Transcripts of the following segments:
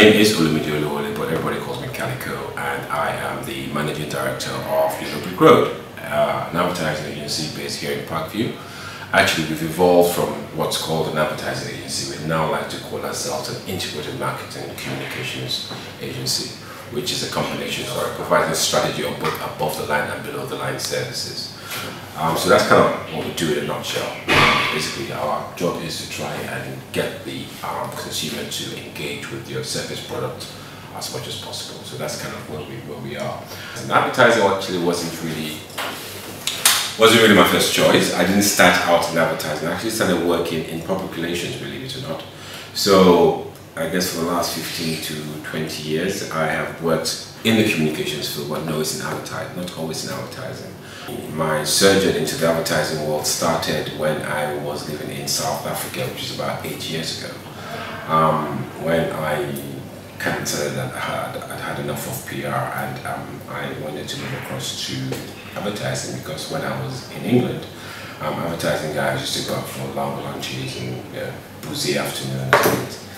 name is Olumide, but everybody calls me Kaliko, and I am the Managing Director of Yellow Brick Road, an advertising agency based here in Parkview. Actually, we've evolved from what's called an advertising agency. We now like to call ourselves an integrated marketing and communications agency, which is a combination of providing strategy on both above the line and below the line services. So that's kind of what we do in a nutshell. Basically, our job is to try and get the consumer to engage with your service product as much as possible. So that's kind of where we are. And advertising actually wasn't really my first choice. I didn't start out in advertising. I actually started working in public relations, believe it or not. So I guess for the last 15 to 20 years, I have worked in the communications field, but no, it's in advertising, not always in advertising. My sojourn into the advertising world started when I was living in South Africa, which is about 8 years ago. When I kind of decided that I'd had enough of PR, and I wanted to move across to advertising, because when I was in England, advertising guys used to go out for long lunches and boozy afternoons.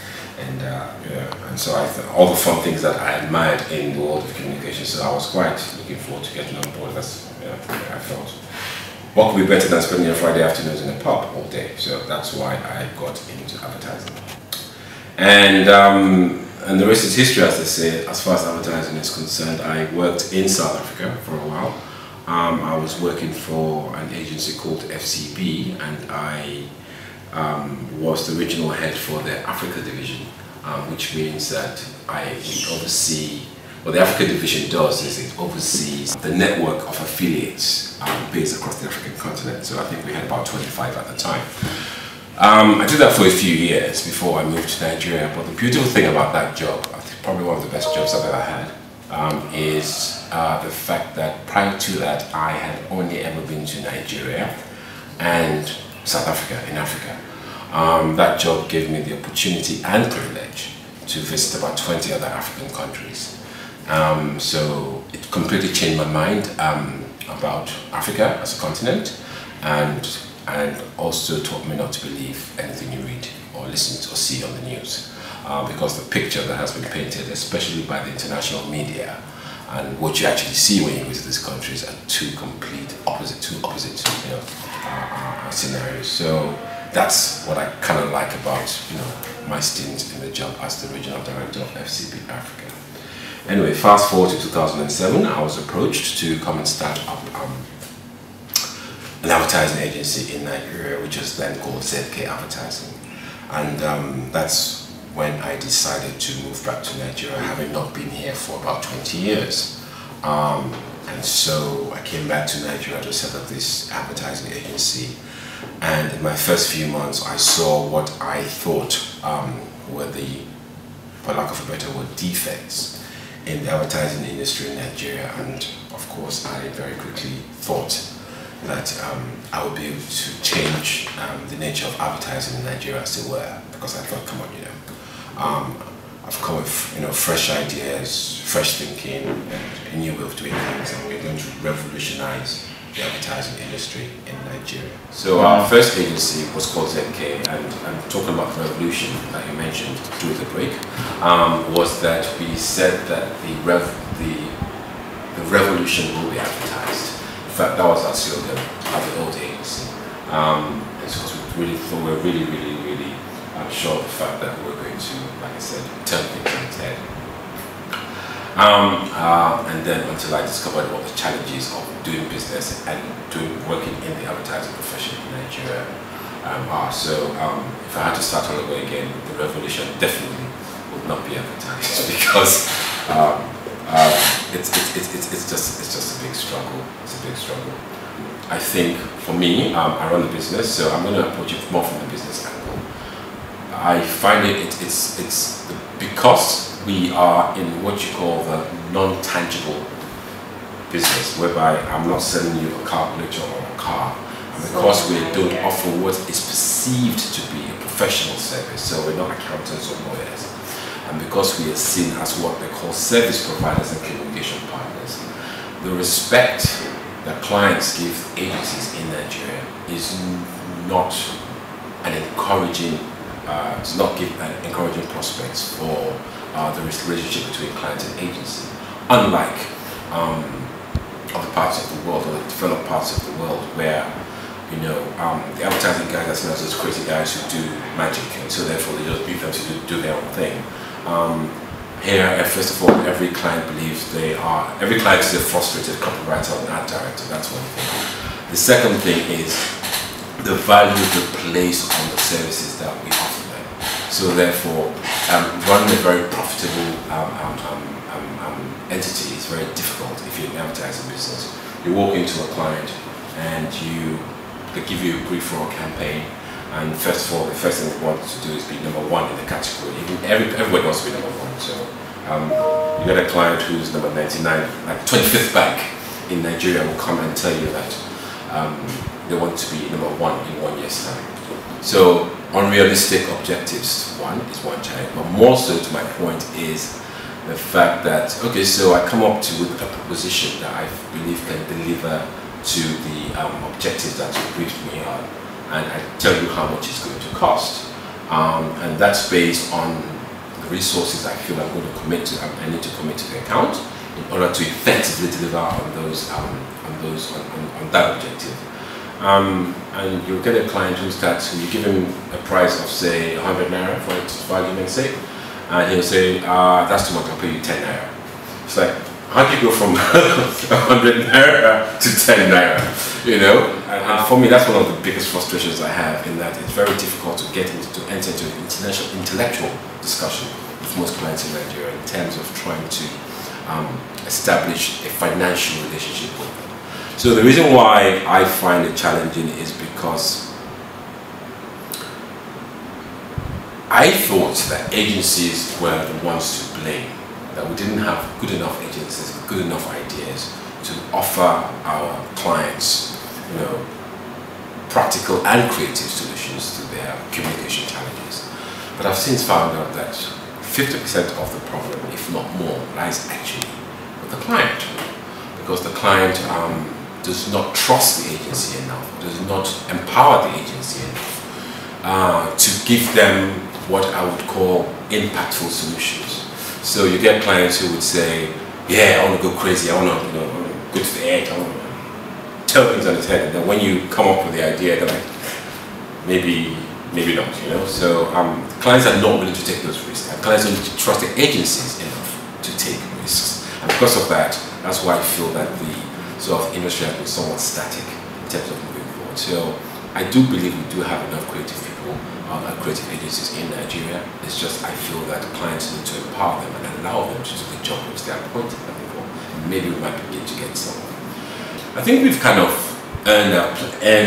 And so I thought all the fun things that I admired in the world of communication. So I was quite looking forward to getting on board. That's I felt, what could be better than spending a Friday afternoons in a pub all day? So that's why I got into advertising. And the rest is history, as they say. As far as advertising is concerned, I worked in South Africa for a while. I was working for an agency called FCB, and I was the regional head for the Africa division, which means that we oversee, what the Africa division does is it oversees the network of affiliates based across the African continent. So I think we had about 25 at the time. I did that for a few years before I moved to Nigeria, but the beautiful thing about that job, I think probably one of the best jobs I've ever had, is the fact that prior to that I had only ever been to Nigeria and South Africa, in Africa. That job gave me the opportunity and privilege to visit about 20 other African countries. So it completely changed my mind about Africa as a continent, and also taught me not to believe anything you read or listen to or see on the news, because the picture that has been painted, especially by the international media, and what you actually see when you visit these countries are two opposite scenarios. So that's what I kind of like about my stint in the job as the regional director of FCB Africa. Anyway, fast forward to 2007, I was approached to come and start up an advertising agency in Nigeria, which was then called ZK Advertising. And that's when I decided to move back to Nigeria, having not been here for about 20 years. And so I came back to Nigeria to set up this advertising agency. And in my first few months, I saw what I thought were for lack of a better word, defects in the advertising industry in Nigeria. And of course, I very quickly thought that I would be able to change the nature of advertising in Nigeria, as it were, because I thought, come on, I've come with fresh ideas, fresh thinking, and a new way of doing things, and we're going to revolutionize the advertising industry in Nigeria. So our first agency was called ZK, and talking about the revolution that you mentioned through the break, was that we said that the revolution will be advertised. In fact, that was our slogan at the old agency. It's because we really thought we're really sure of the fact that we're going to, like I said, turn things on its head. And then until I discovered what the challenges of doing business and working in the advertising profession in Nigeria are. So if I had to start all over again, the revolution definitely would not be advertised, because it's just a big struggle. It's a big struggle. I think for me, I run a business, so I'm going to approach it more from the business angle. I find it's because we are in what you call the non-tangible business, whereby I'm not selling you a calculator or a car, and because we don't offer what is perceived to be a professional service, so we're not accountants or lawyers, and because we are seen as what they call service providers and communication partners, the respect that clients give agencies in Nigeria is not an encouraging, does not give an encouraging prospects for the relationship between client and agency. Unlike other parts of the world, or the developed parts of the world, where the advertising guys are seen as those crazy guys who do magic, and so therefore they just leave them to do their own thing. Here, first of all, every client is a frustrated copywriter or an ad director. That's one thing. The second thing is the value they place on the services that we offer them. So therefore, running a very profitable entity is very difficult if you're an advertising business. You walk into a client and they give you a brief for a campaign, and first of all, the first thing we want to do is be number one in the category. Everybody wants to be number one. So you get a client who's number 99, like 25th bank in Nigeria, will come and tell you that they want to be number one in 1 year's time. So unrealistic objectives, is one challenge, but more so to my point is the fact that, okay, so I come up with a proposition that I believe can deliver to the objectives that you briefed me on, and I tell you how much it's going to cost, and that's based on the resources I feel I'm going to commit to. I need to commit to the account in order to effectively deliver on that objective. And you'll get a client who starts, you give him a price of say 100 naira for argument's sake, and he'll say, that's too much, I'll pay you 10 naira. It's like, how do you go from 100 naira to 10 naira? And for me, that's one of the biggest frustrations I have, in that it's very difficult to enter into an intellectual discussion with most clients in Nigeria in terms of trying to establish a financial relationship with them. So the reason why I find it challenging is because I thought that agencies were the ones to blame, that we didn't have good enough agencies with good enough ideas to offer our clients, practical and creative solutions to their communication challenges. But I've since found out that 50% of the problem, if not more, lies actually with the client, because the client does not trust the agency enough, does not empower the agency enough to give them what I would call impactful solutions. So you get clients who would say, yeah, I want to go crazy, I want to go to the edge, I want to tell things on its head, and then when you come up with the idea, they're like, maybe not, So clients are not willing to take those risks, and clients don't trust the agencies enough to take risks. And because of that, that's why I feel that the sort of industry has been somewhat static in terms of moving forward. So I do believe we do have enough creative people and creative agencies in Nigeria. It's just I feel that clients need to empower them and allow them to do the job which they are appointed them for. And maybe we might begin to get some. I think we've kind of earned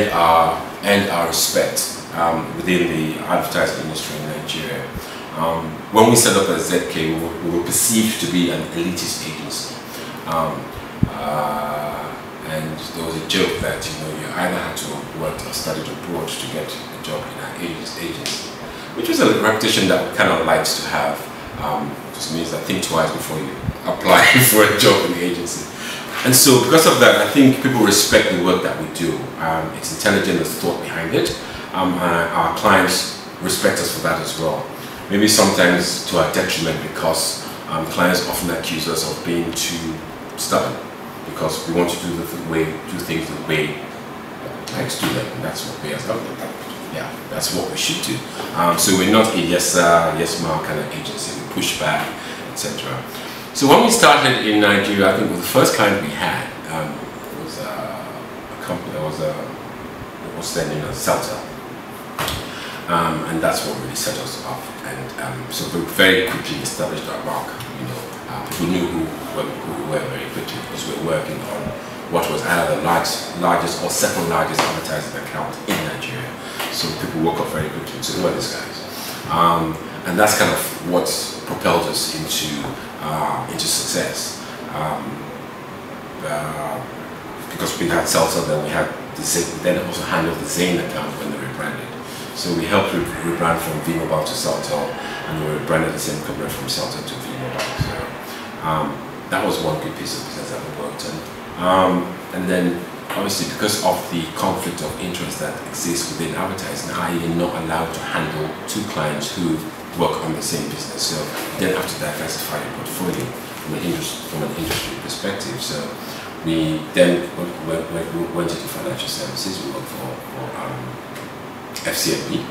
our respect within the advertising industry in Nigeria. When we set up as ZK, we were perceived to be an elitist agency. And there was a joke that you either had to work or studied abroad to get a job in our agency, which was a reputation that we kind of likes to have. Just means that think twice before you apply for a job in the agency. And so because of that, I think people respect the work that we do. It's intelligent, there's thought behind it. Our clients respect us for that as well. Maybe sometimes to our detriment, because clients often accuse us of being too stubborn, because we want to do things the way clients do them, and that's what we as government. Yeah, that's what we should do. So we're not a yes sir, yes ma'am kind of agency. We push back, etc. So when we started in Nigeria, I think the first client we had was a company that was then in Celta, and that's what really set us up. And so we very quickly established our mark. People knew who we were very quickly, because we were working on what was either the largest or second largest advertising account in Nigeria. So people woke up very quickly and said, who are these guys? And that's kind of what propelled us into success. Because we had Celta, then we had then also handled the Zain account when they rebranded. So we helped rebrand from V-Mobile to Celta, and we rebranded the same company from Celta to V-Mobile. So that was one good piece of business that we worked on. And then obviously, because of the conflict of interest that exists within advertising, I am not allowed to handle two clients who work on the same business. So you then have to diversify your portfolio from an industry perspective. So we then went into financial services. We worked for FCMB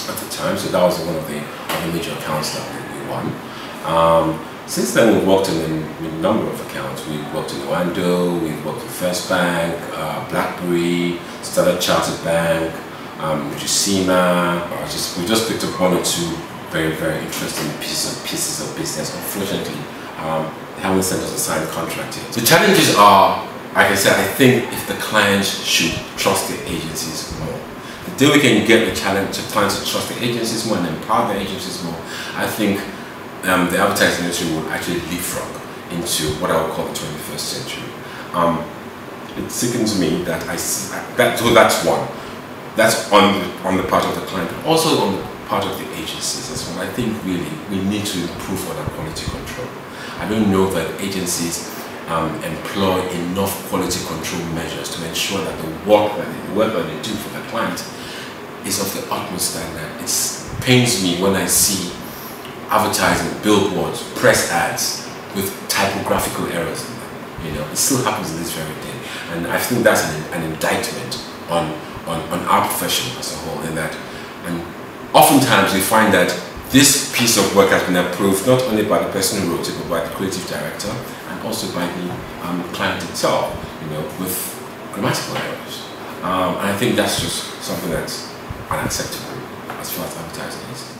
at the time. So that was one of the other major accounts that we won. Since then, we've worked in a number of accounts. We've worked in Oando, we've worked with First Bank, BlackBerry, Standard Chartered Bank, which is SEMA. We just picked up one or two very, very interesting pieces of business. Unfortunately, they haven't sent us a signed contract yet. The challenges are, like I said, I think if the clients should trust the agencies more. The day we can get the clients to trust the agencies more and empower the agencies more, I think the advertising industry will actually leapfrog into what I would call the 21st century. It sickens me that I see that. So that's one. That's on the part of the client, but also on the part of the agencies as well. I think really we need to improve on our quality control. I don't know that agencies employ enough quality control measures to ensure that the work that they do for the client is of the utmost standard. It pains me when I see advertising, billboards, press ads with typographical errors in them. You know, it still happens in this very day, and I think that's an indictment on our profession as a whole. In that, and oftentimes we find that this piece of work has been approved not only by the person who wrote it, but by the creative director and also by the client itself. You know, with grammatical errors, and I think that's just something that's unacceptable as far as advertising is.